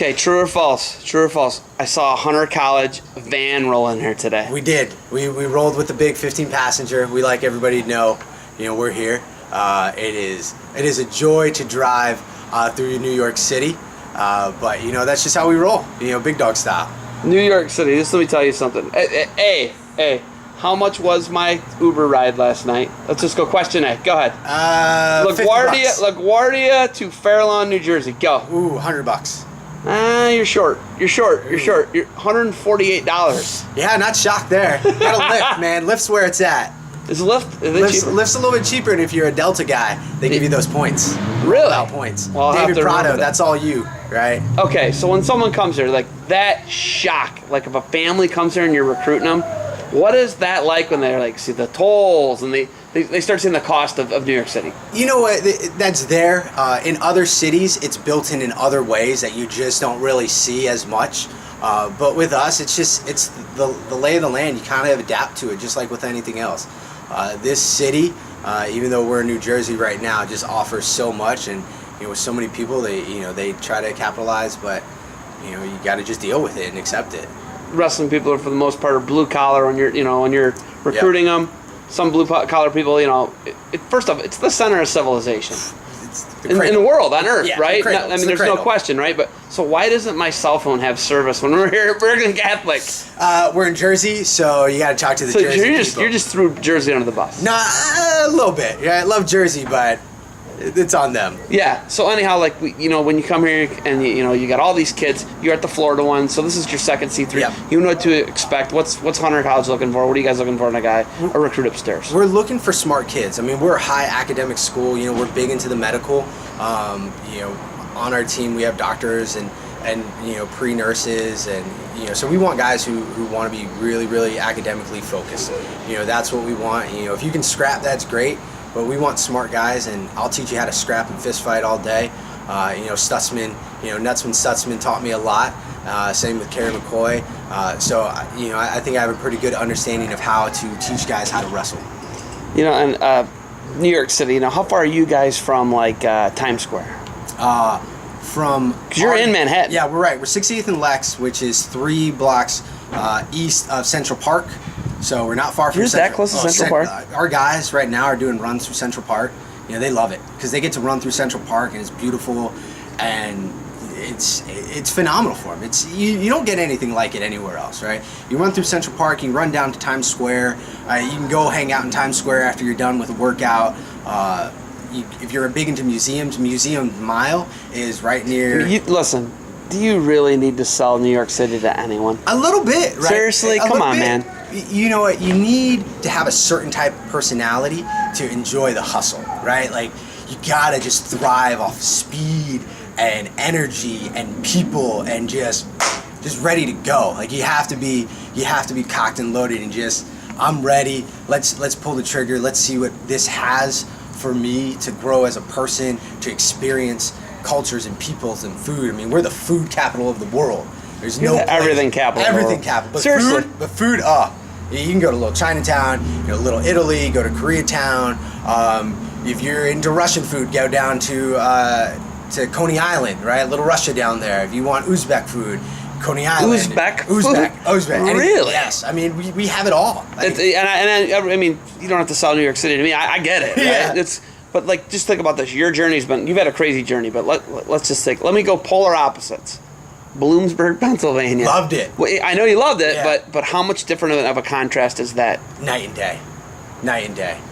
Okay, true or false? True or false? I saw a Hunter College van roll in here today. We did. We rolled with the big 15 passenger. We like everybody to know, we're here. It is a joy to drive through New York City, but that's just how we roll. Big dog style. New York City. Just let me tell you something. Hey. How much was my Uber ride last night? Let's just go question A. Go ahead. LaGuardia to Fair Lawn, New Jersey. Go. Ooh, $100. You're short. You're $148. Yeah, not shocked there. Got a Lyft, man. Lyft's where it's at. Is Lyft's a little bit cheaper, and if you're a Delta guy, they give you those points. Really? Without points. Well, David Prado, that's all you, right? Okay, so when someone comes here, like that shock, like if a family comes here and you're recruiting them, what is that like when they're like, see the tolls and they start seeing the cost of New York City? You know what? That's there. In other cities, it's built in other ways that you just don't really see as much. But with us, it's the lay of the land. You kind of adapt to it, just like with anything else. This city, even though we're in New Jersey right now, just offers so much, and with so many people, they try to capitalize, but you got to just deal with it and accept it. Wrestling people are for the most part are blue collar when you're recruiting them. Some blue collar people, first off, it's the center of civilization in the world, on Earth, right? There's no question, right? But so why doesn't my cell phone have service when we're here at Bergen Catholic? We're in Jersey, so you got to talk to the Jersey people. You're just threw Jersey under the bus. Nah, a little bit. Yeah, I love Jersey, but it's on them. Yeah. So anyhow, like when you come here and you got all these kids, you're at the Florida one, so this is your second C3. Yep. You know what to expect. What's Hunter College looking for? What are you guys looking for in a recruit upstairs? We're looking for smart kids. We're a high academic school. We're big into the medical. On our team we have doctors and pre-nurses and so we want guys who want to be really, really academically focused. That's what we want. If you can scrap, that's great. But we want smart guys, and I'll teach you how to scrap and fist fight all day. Stutzman, Nutsman Stutzman taught me a lot. Same with Kerry McCoy. So I think I have a pretty good understanding of how to teach guys how to wrestle. And New York City, how far are you guys from Times Square? Because you're in Manhattan. Yeah, we're right. We're 60th and Lex, which is 3 blocks east of Central Park. So we're not far from Central. You're that close to Central Park? Our guys right now are doing runs through Central Park. They love it because they get to run through Central Park, and it's beautiful, and it's phenomenal for them. You don't get anything like it anywhere else, right? You run through Central Park, you run down to Times Square. You can go hang out in Times Square after you're done with a workout. If you're big into museums, Museum Mile is right near. Listen. Do you really need to sell New York City to anyone? A little bit, right? Seriously? Come on, man. You know what? You need to have a certain type of personality to enjoy the hustle, right? Like, you gotta just thrive off speed and energy and people and just ready to go. Like, you have to be cocked and loaded and just, I'm ready. Let's pull the trigger. Let's see what this has for me to grow as a person, to experience cultures and peoples and food. We're the food capital of the world. There's no everything capital. Everything capital. But seriously, food. You can go to Little Chinatown, Little Italy, go to Koreatown. If you're into Russian food, go down to Coney Island, right? Little Russia down there. If you want Uzbek food, Coney Island. Uzbek. Really? Yes. We have it all. You don't have to sell New York City to me. I get it. Right? Yeah. But just think about this. Your journey's you've had a crazy journey, but let's just let me go polar opposites. Bloomsburg, Pennsylvania. Loved it. Well, I know you loved it, yeah. but how much different of a contrast is that? Night and day.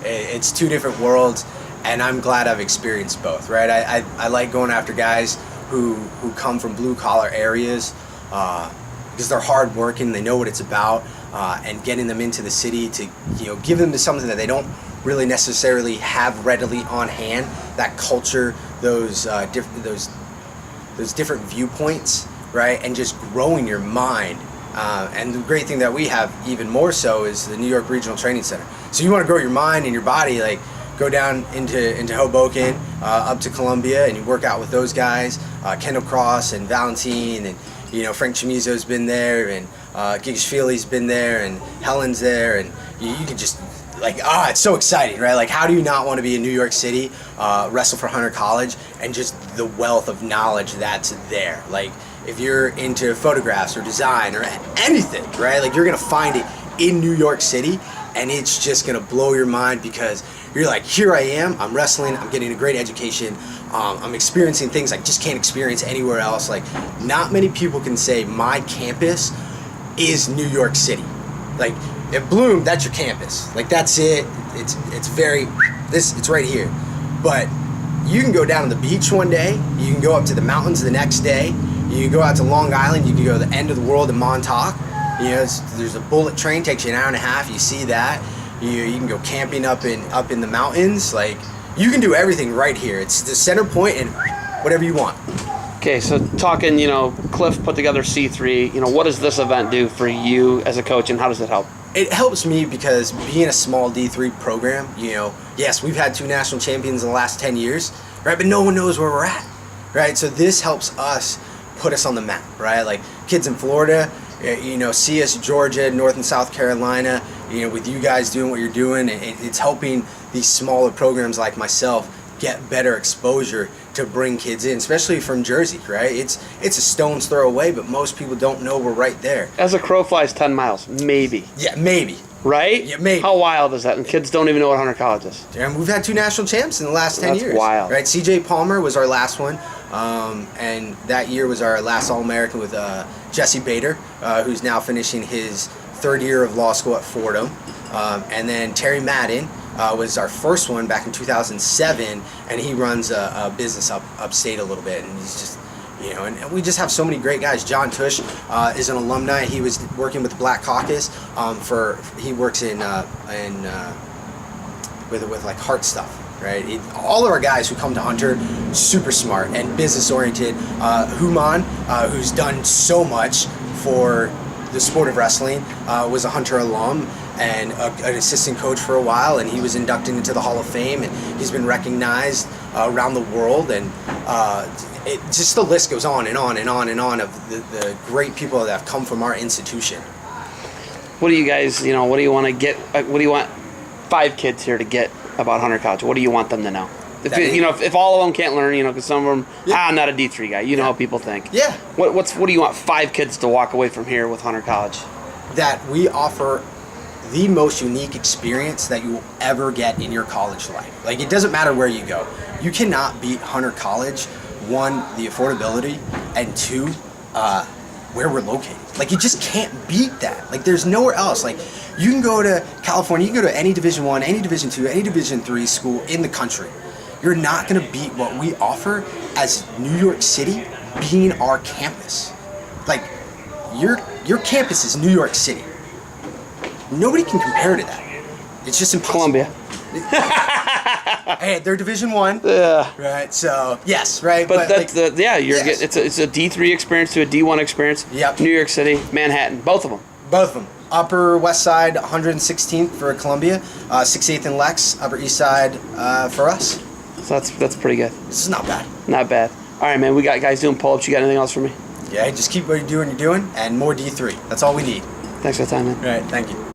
It's two different worlds, and I'm glad I've experienced both, right? I like going after guys who come from blue-collar areas because they're hard-working, they know what it's about, and getting them into the city to give them something that they don't really necessarily have readily on hand, that culture, those different viewpoints, right? And just growing your mind. And the great thing that we have even more so is the New York Regional Training Center. So you want to grow your mind and your body, go down into Hoboken, up to Columbia, and you work out with those guys, Kendall Cross and Valentine, and Frank Chamizo's been there, and Gigashvili's been there, and Helen's there, and you can just it's so exciting, right? Like, how do you not want to be in New York City, wrestle for Hunter College, and just the wealth of knowledge that's there? Like, if you're into photographs or design or anything, right? Like, you're gonna find it in New York City, and it's just gonna blow your mind because you're like, here I am, I'm wrestling, I'm getting a great education, I'm experiencing things I just can't experience anywhere else. Like, not many people can say my campus is New York City. Like, at Bloom, that's your campus. Like, that's it. It's right here. But you can go down to the beach one day. You can go up to the mountains the next day. You can go out to Long Island. You can go to the end of the world in Montauk. You know, there's a bullet train, takes you an hour and a half. You see that. You can go camping up in the mountains. Like, you can do everything right here. It's the center point and whatever you want. Okay, so talking, Cliff put together C3. What does this event do for you as a coach, and how does it help? It helps me because being a small D3 program, yes, we've had 2 national champions in the last 10 years, right? But no one knows where we're at, right? So this helps us put us on the map, right? Like, kids in Florida, see us, Georgia, North and South Carolina, with you guys doing what you're doing, it's helping these smaller programs like myself get better exposure to bring kids in, especially from Jersey, right? It's a stone's throw away, but most people don't know we're right there. As a crow flies 10 miles, maybe. Yeah, maybe. Right? Yeah, maybe. How wild is that? And kids don't even know what Hunter College is. And we've had 2 national champs in the last 10 years. That's wild. Right? CJ Palmer was our last one, and that year was our last All-American with Jesse Bader, who's now finishing his 3rd year of law school at Fordham. And then Terry Madden was our first one back in 2007, and he runs a business upstate a little bit, and he's just, and we just have so many great guys. John Tush is an alumni. He was working with the Black Caucus he works in with like heart stuff. Right, all of our guys who come to Hunter, super smart and business oriented. Human, who's done so much for the sport of wrestling, was a Hunter alum and an assistant coach for a while, and he was inducted into the Hall of Fame, and he's been recognized around the world, and just the list goes on and on and on and on of the great people that have come from our institution. What do you guys, what do you want to get, what do you want 5 kids here to get about Hunter College? What do you want them to know? If all of them can't learn, because some of them, I'm not a D3 guy. How people think. Yeah. What do you want 5 kids to walk away from here with Hunter College? That we offer the most unique experience that you will ever get in your college life. Like, it doesn't matter where you go. You cannot beat Hunter College. 1, the affordability, and 2, where we're located. Like, you just can't beat that. Like, there's nowhere else. Like, you can go to California, you can go to any Division I, any Division II, any Division III school in the country. You're not going to beat what we offer as New York City being our campus. Like, your campus is New York City. Nobody can compare to that. It's just impossible. Columbia. Hey, they're Division I. Yeah. Right. So yes, right. But that's it's a D3 experience to a D1 experience. Yep. New York City, Manhattan, both of them. Both of them. Upper West Side, 116th for Columbia, 68th and Lex. Upper East Side for us. So that's pretty good. This is not bad. Not bad. All right, man. We got guys doing pull-ups. You got anything else for me? Yeah. Just keep what you're doing, and more D3. That's all we need. Thanks for the time, man. All right. Thank you.